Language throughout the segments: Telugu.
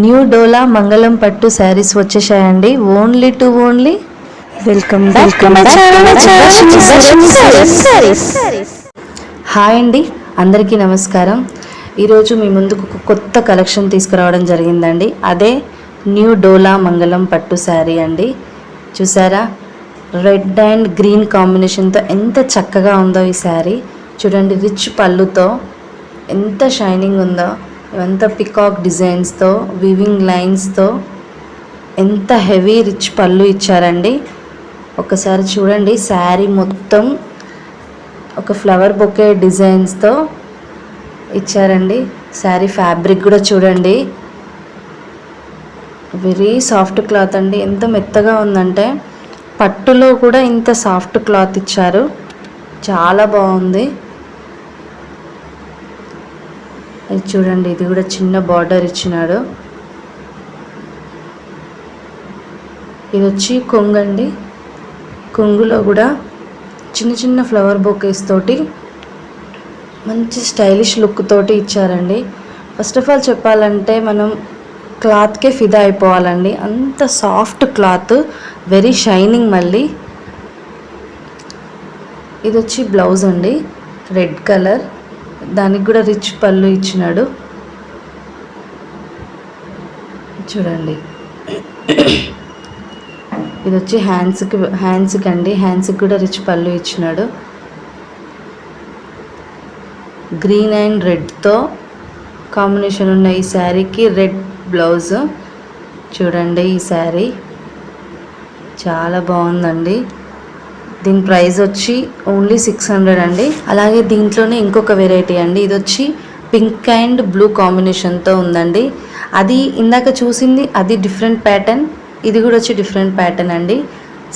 న్యూ డోలా మంగళం పట్టు శారీస్ వచ్చేసాయండి. Only welcome back. హాయ్ అండి, అందరికీ నమస్కారం. ఈరోజు మీ ముందుకు ఒక కొత్త కలెక్షన్ తీసుకురావడం జరిగిందండి. అదే న్యూ డోలా మంగళం పట్టు శారీ అండి. చూసారా, రెడ్ అండ్ గ్రీన్ కాంబినేషన్తో ఎంత చక్కగా ఉందో ఈ శారీ. చూడండి, రిచ్ పళ్ళుతో ఎంత షైనింగ్ ఉందో, ఇవంతా పికాక్ డిజైన్స్తో, వీవింగ్ లైన్స్తో ఎంత హెవీ రిచ్ పళ్ళు ఇచ్చారండి. ఒకసారి చూడండి, శారీ మొత్తం ఒక ఫ్లవర్ బొకే డిజైన్స్తో ఇచ్చారండి. శారీ ఫ్యాబ్రిక్ కూడా చూడండి, వెరీ సాఫ్ట్ క్లాత్ అండి. ఎంత మెత్తగా ఉందంటే పట్టులో కూడా ఇంత సాఫ్ట్ క్లాత్ ఇచ్చారు. చాలా బాగుంది. ఇది చూడండి, ఇది కూడా చిన్న బార్డర్ ఇచ్చినాడు. ఇది వచ్చి కొంగు అండి. కొంగులో కూడా చిన్న చిన్న ఫ్లవర్ బొకేస్ తోటి మంచి స్టైలిష్ లుక్ తోటి ఇచ్చారండి. ఫస్ట్ ఆఫ్ ఆల్ చెప్పాలంటే మనం క్లాత్కే ఫిదా అయిపోవాలండి. అంత సాఫ్ట్ క్లాత్, వెరీ షైనింగ్. మళ్ళీ ఇది వచ్చి బ్లౌజ్ అండి, రెడ్ కలర్. దానికి కూడా రిచ్ పళ్ళు ఇచ్చినాడు. చూడండి, ఇది వచ్చి హ్యాండ్స్కి అండి. హ్యాండ్స్కి కూడా రిచ్ పళ్ళు ఇచ్చినాడు. గ్రీన్ అండ్ రెడ్తో కాంబినేషన్ ఉన్న ఈ శారీకి రెడ్ బ్లౌజ్. చూడండి, ఈ శారీ చాలా బాగుందండి. దీని ప్రైస్ వచ్చి ఓన్లీ 600 అండి. అలాగే దీంట్లోనే ఇంకొక వెరైటీ అండి. ఇది వచ్చి పింక్ అండ్ బ్లూ కాంబినేషన్తో ఉందండి. అది ఇందాక చూసింది అది డిఫరెంట్ ప్యాటర్న్, ఇది కూడా వచ్చి డిఫరెంట్ ప్యాటర్న్ అండి.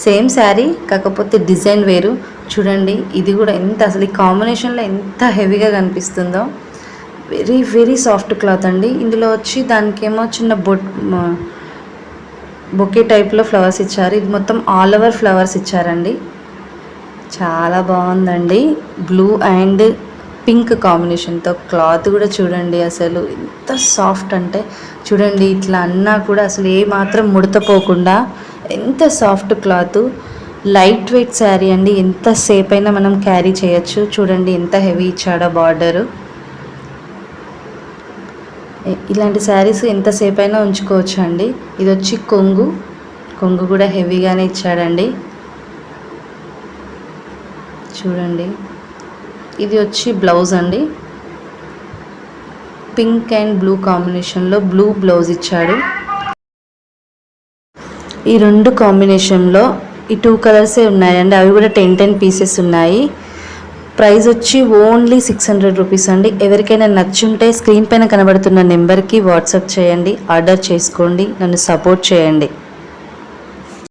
సేమ్ శారీ, కాకపోతే డిజైన్ వేరు. చూడండి, ఇది కూడా ఎంత అసలు ఈ కాంబినేషన్లో ఎంత హెవీగా కనిపిస్తుందో. వెరీ వెరీ సాఫ్ట్ క్లాత్ అండి. ఇందులో వచ్చి దానికేమో చిన్న బొకే టైప్లో ఫ్లవర్స్ ఇచ్చారు. ఇది మొత్తం ఆల్ ఓవర్ ఫ్లవర్స్ ఇచ్చారండి. చాలా బాగుందండి. బ్లూ అండ్ పింక్ కాంబినేషన్తో క్లాత్ కూడా చూడండి, అసలు ఎంత సాఫ్ట్ అంటే చూడండి, ఇట్లా అన్నా కూడా అసలు ఏ మాత్రం ముడతపోకుండా ఎంత soft cloth. Light weight sari అండి. ఎంతసేపు అయినా మనం క్యారీ చేయొచ్చు. చూడండి ఎంత హెవీ ఇచ్చాడో బార్డరు. ఇలాంటి శారీస్ ఎంతసేపు అయినా ఉంచుకోవచ్చు అండి. ఇది వచ్చి కొంగు కూడా హెవీగానే ఇచ్చాడండి. చూడండి, ఇది వచ్చి బ్లౌజ్ అండి. పింక్ అండ్ బ్లూ కాంబినేషన్లో బ్లూ బ్లౌజ్ ఇచ్చాడు. ఈ రెండు కాంబినేషన్లో ఈ 2 కలర్సే ఉన్నాయండి. అవి కూడా 10 పీసెస్ ఉన్నాయి. ప్రైస్ వచ్చి ఓన్లీ 600 రూపీస్ అండి. ఎవరికైనా నచ్చుంటే స్క్రీన్ పైన కనబడుతున్న నెంబర్కి వాట్సాప్ చేయండి, ఆర్డర్ చేసుకోండి, నన్ను సపోర్ట్ చేయండి.